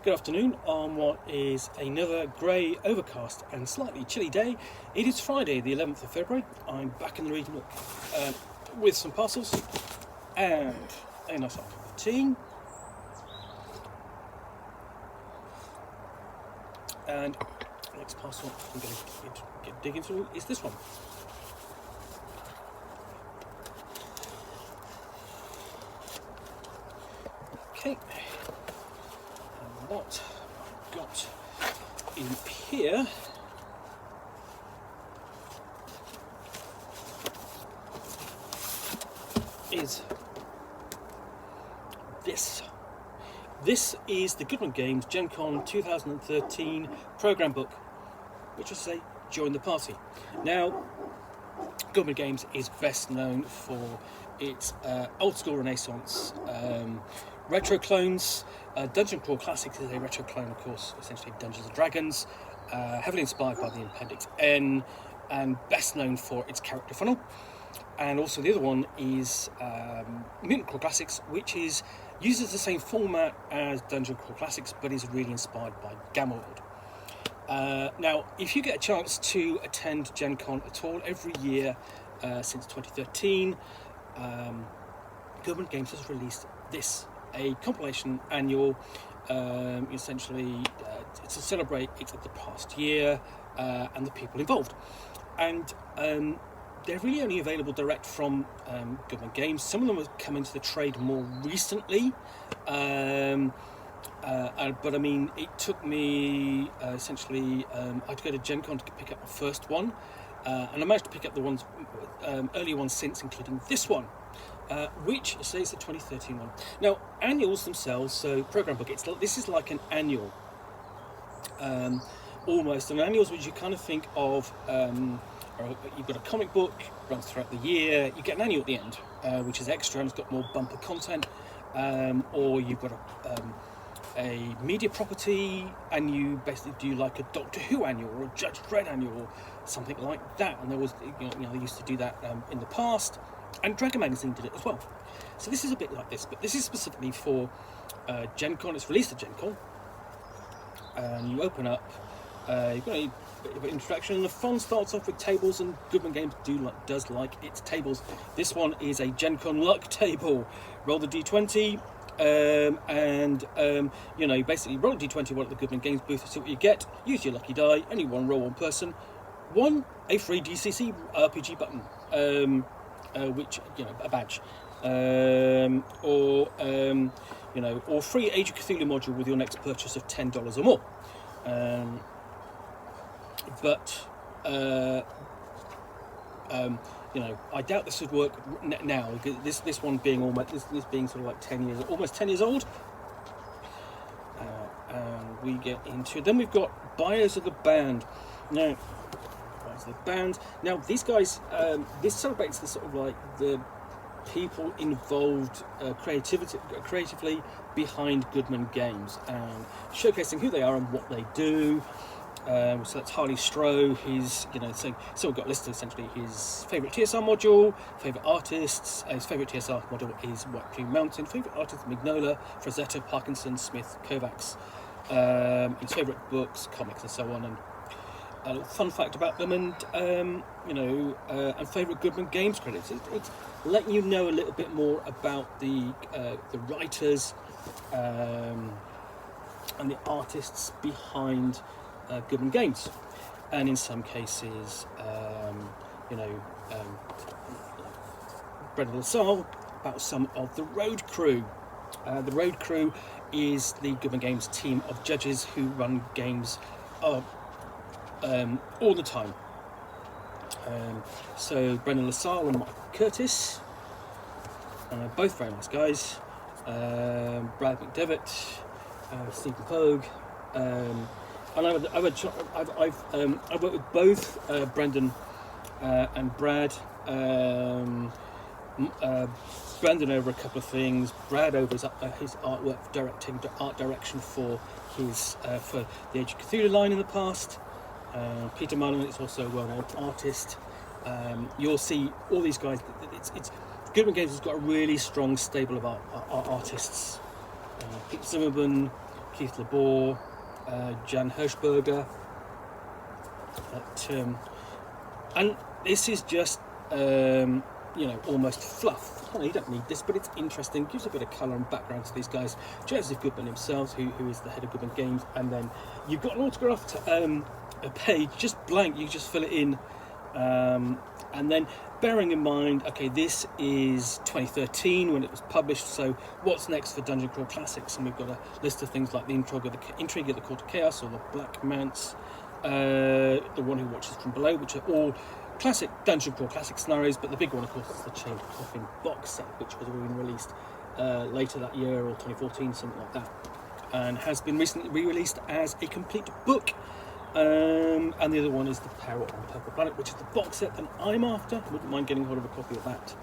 Good afternoon on what is another grey, overcast and slightly chilly day. It is Friday the 11th of February. I'm back in the region with some parcels and a nice hot cup of tea. And the next parcel I'm going to get digging through is this one. Okay. What I've got in here is this. This is the Goodman Games Gen Con 2013 programme book, which I say join the party. Now, Goodman Games is best known for its old school Renaissance retro clones. Dungeon Crawl Classics is a retro clone, of course, essentially Dungeons and Dragons, heavily inspired by the Appendix N, and best known for its character funnel. And also the other one is Mutant Crawl Classics, which uses the same format as Dungeon Crawl Classics, but is really inspired by Gamma World. Now, if you get a chance to attend Gen Con at all, every year since 2013, Goodman Games has released this, a compilation annual, essentially to celebrate the past year and the people involved. And they're really only available direct from Goodman Games. Some of them have come into the trade more recently, but I mean, it took me essentially, I had to go to Gen Con to pick up the first one, and I managed to pick up the ones, earlier ones since, including this one. Which says the 2013 one. Now, annuals themselves, so program book, this is like an annual, almost. And annuals, which you kind of think of, you've got a comic book, runs throughout the year, you get an annual at the end, which is extra and it's got more bumper content, or you've got a media property, and you basically do like a Doctor Who annual or a Judge Dredd annual, or something like that. And there was, they used to do that in the past. And Dragon Magazine did it as well. So this is a bit like this, but this is specifically for Gen Con. It's released at Gen Con. And you open up, you've got a bit of an introduction, and the fun starts off with tables, and Goodman Games does like its tables. This one is a Gen Con luck table. Roll the D20, basically roll the D20 while at the Goodman Games booth to see what you get. Use your lucky die, only one roll, one person. One, a free DCC RPG button. Which, a badge, or free Age of Cthulhu module with your next purchase of $10 or more. I doubt this would work now. This one being this being sort of like almost 10 years old. And we get into, then we've got Buyers of the Band. Now these guys, this celebrates the sort of like the people involved creatively behind Goodman Games, and showcasing who they are and what they do. So that's Harley Stroh. So we've got listed essentially his favourite TSR module, favourite artists. His favourite TSR module is White Plume Mountain. Favourite artists: Mignola, Frazetta, Parkinson, Smith, Kovacs. His favourite books, comics, and so on. And a little fun fact about them, and and favourite Goodman Games credits. It's letting you know a little bit more about the writers and the artists behind Goodman Games, and in some cases, Brendan LaSalle about some of the Road Crew. The Road Crew is the Goodman Games team of judges who run games all the time. So Brendan LaSalle and Mike Curtis, both very nice guys. Brad McDevitt, Stephen Pogue, and I've worked with both Brendan and Brad. Brendan over a couple of things. Brad over his artwork art direction for his for the Age of Cthulhu line in the past. Peter Mullen is also a well-known artist. You'll see all these guys. It's Goodman Games has got a really strong stable of artists. Pete Zimmerman, Keith Labor, Jan Hirschberger. And this is just, almost fluff. You don't need this, but it's interesting. Gives a bit of colour and background to these guys. Joseph Goodman himself, who is the head of Goodman Games, and then you've got an autographed a page, just blank. You just fill it in, and then bearing in mind, okay, this is 2013 when it was published. So what's next for Dungeon Crawl Classics? And we've got a list of things like the Intrigue at the Court of Chaos, or the Black Mance, the One Who Watches from Below, which are all classic Dungeon Crawl Classic scenarios, but the big one, of course, is the Chained Coffin box set, which was being released later that year, or 2014, something like that, and has been recently re-released as a complete book. And the other one is the Peril on Purple Planet, which is the box set that I'm after. Wouldn't mind getting hold of a copy of that.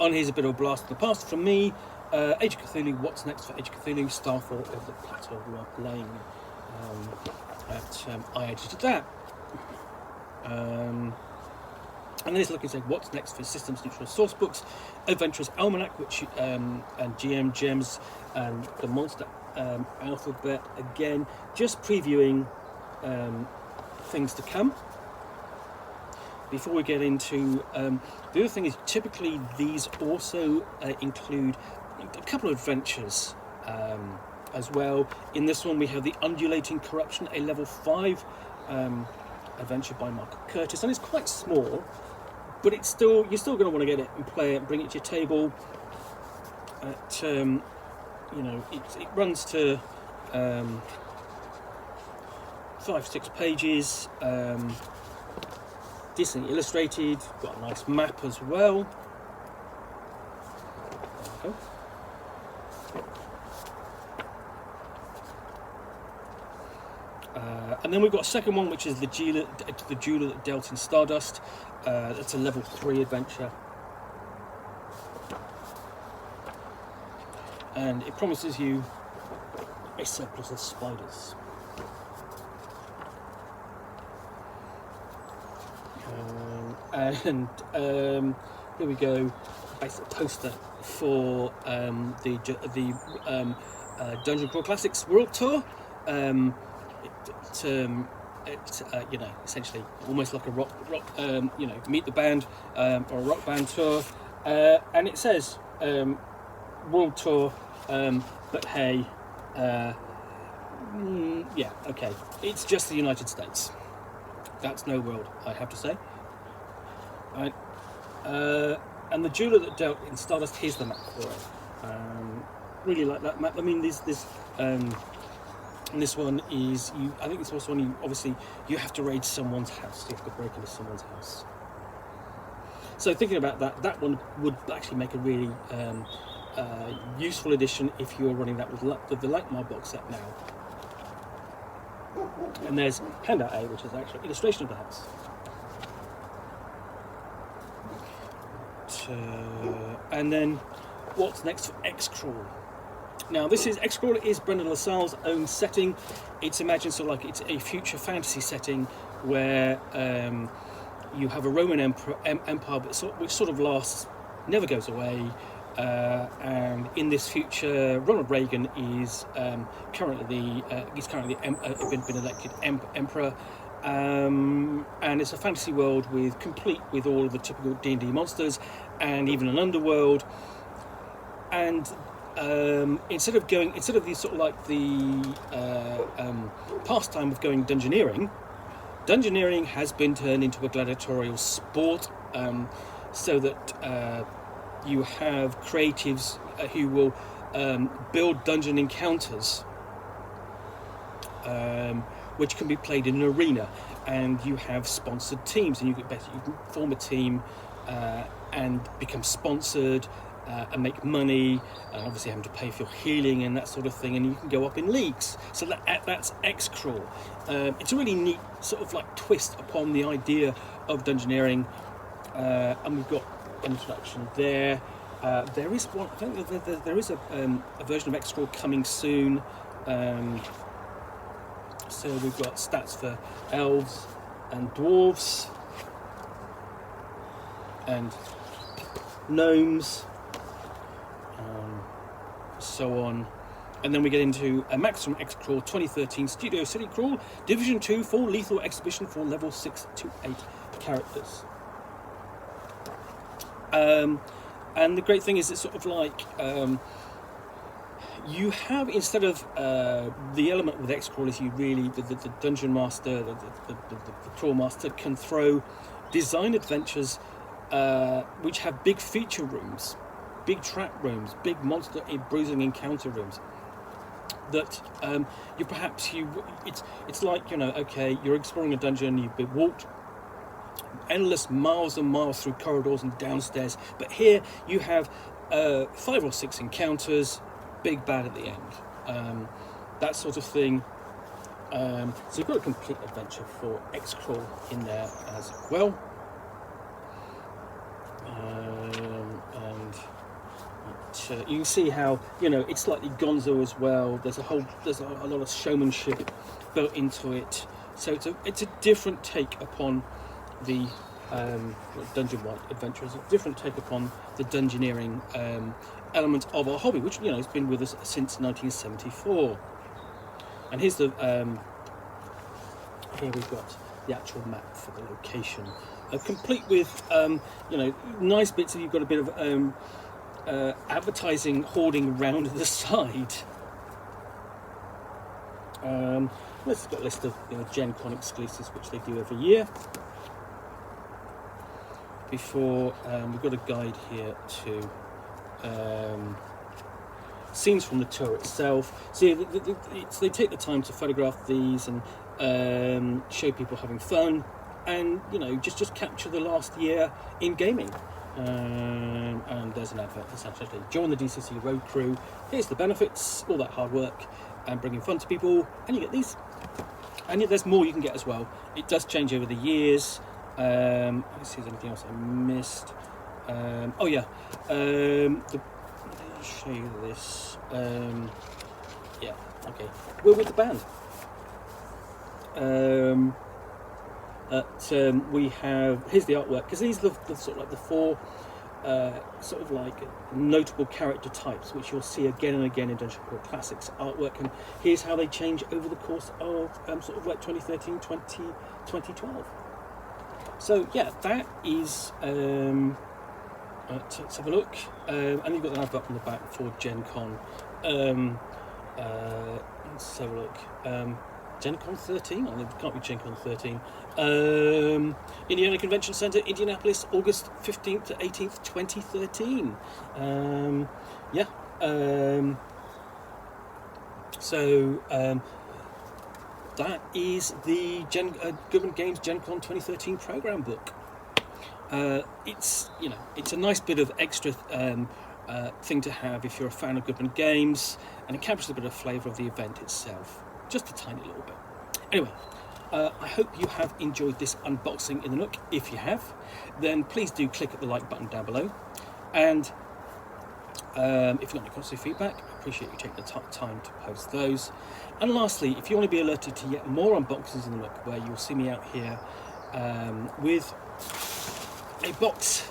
On here's a bit of a blast of the past from me. Age of Cthulhu, what's next for Age of Cthulhu? Starfall of the Plateau of Lane. I edited that. And then it's looking to say what's next for Systems Neutral Source Books, Adventurers Almanac, which and GM Gems and the Monster Alphabet. Again, just previewing things to come. Before we get into the other thing is, typically these also include a couple of adventures as well. In this one we have the Undulating Corruption, a level 5 adventure by Mark Curtis, and it's quite small, but it's still, you're still going to want to get it and play it and bring it to your table. It runs to 5-6 pages, decently illustrated, got a nice map as well. There we go. And then we've got a second one, which is the Jeweler that dealt in Stardust. That's a level 3 adventure, and it promises you a surplus of spiders. Here we go, basic poster for the Dungeon Crawl Classics World Tour. Essentially almost like a rock, meet the band, or a rock band tour, and it says World Tour, but hey, okay, it's just the United States. That's no world, I have to say. Right, and the Jeweler that dealt in Stardust, here's the map for it. Really like that map. I mean, and this one is, I think it's also one you have to raid someone's house. You have to break into someone's house. So thinking about that one would actually make a really useful addition if you're running that with the Lightmar box set now. And there's handout A, which is actually an illustration of the house. And then what's next for Xcrawl? Now, Xcrawl is Brendan Lassalle's own setting. It's imagined sort of like it's a future fantasy setting where you have a Roman empire which sort of lasts, never goes away. And in this future, Ronald Reagan is currently been elected emperor. And it's a fantasy world complete with all of the typical D&D monsters and even an underworld. And instead of the sort of like the pastime of going dungeoneering has been turned into a gladiatorial sport, so that you have creatives who will build dungeon encounters, which can be played in an arena, and you have sponsored teams, and you can form a team and become sponsored. And make money, and obviously having to pay for your healing and that sort of thing, and you can go up in leagues. So that's Xcrawl. It's a really neat sort of like twist upon the idea of dungeoneering, and we've got an introduction there. There is one. I think there is a version of Xcrawl coming soon. So we've got stats for elves and dwarves and gnomes. So on. And then we get into a Maximum Xcrawl 2013 Studio City Crawl, Division 2 Full Lethal Exhibition for level 6 to 8 characters. And the great thing is, it's sort of like you have, instead of the element with Xcrawl is you really, the dungeon master, the crawl master can throw design adventures which have big feature rooms, big trap rooms, big monster bruising encounter rooms. That it's like, you know, okay, you're exploring a dungeon, you've walked endless miles and miles through corridors and downstairs, but here you have 5 or 6 encounters, big bad at the end, that sort of thing. So you've got a complete adventure for Xcrawl in there as well. And you can see how, you know, it's slightly gonzo as well. There's a lot of showmanship built into it. So it's a different take upon the dungeon-wide adventures, a different take upon the dungeoneering element of our hobby, which, you know, has been with us since 1974. And here's the here we've got the actual map for the location, complete with you know, nice bits. You've got a bit of advertising hoarding around the side. Let's got a list of, you know, Gen Con exclusives, which they do every year. Before we've got a guide here to scenes from the tour itself. See, they take the time to photograph these and show people having fun, and, you know, just capture the last year in gaming. And there's an advert for Saturday. Join the DCC Road Crew. Here's the benefits, all that hard work and bringing fun to people, and you get these. And yet there's more you can get as well. It does change over the years. Let's see if there's anything else I missed. Oh yeah, let me show you this. Yeah, okay. We're with the band. We have, here's the artwork, because these are the sort of like the 4 sort of like notable character types which you'll see again and again in Dungeon Crawl Classics artwork, and here's how they change over the course of sort of like 2013, 2012. So yeah, that is, let's have a look, and you've got an advert on the back for Gen Con. Let's have a look. Gen Con 13? Oh, it can't be Gen Con 13. Indiana Convention Center, Indianapolis, August 15th to 18th, 2013. Yeah. That is the Goodman Games Gen Con 2013 program book. It's, you know, it's a nice bit of extra thing to have if you're a fan of Goodman Games, and it captures a bit of flavour of the event itself, just a tiny little bit. Anyway, I hope you have enjoyed this unboxing in the Nook. If you have, then please do click at the like button down below, and if you've got any comments or feedback, I appreciate you taking the time to post those. And lastly, if you want to be alerted to yet more unboxings in the Nook, where you'll see me out here with a box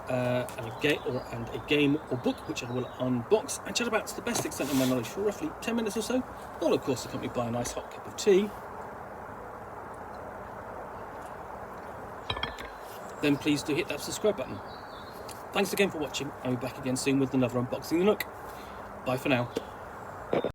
and a game or book which I will unbox and chat about to the best extent of my knowledge for roughly 10 minutes or so, all of course accompanied by a nice hot cup of tea, then please do hit that subscribe button. Thanks again for watching. I'll be back again soon with another unboxing in the Nook. Bye for now.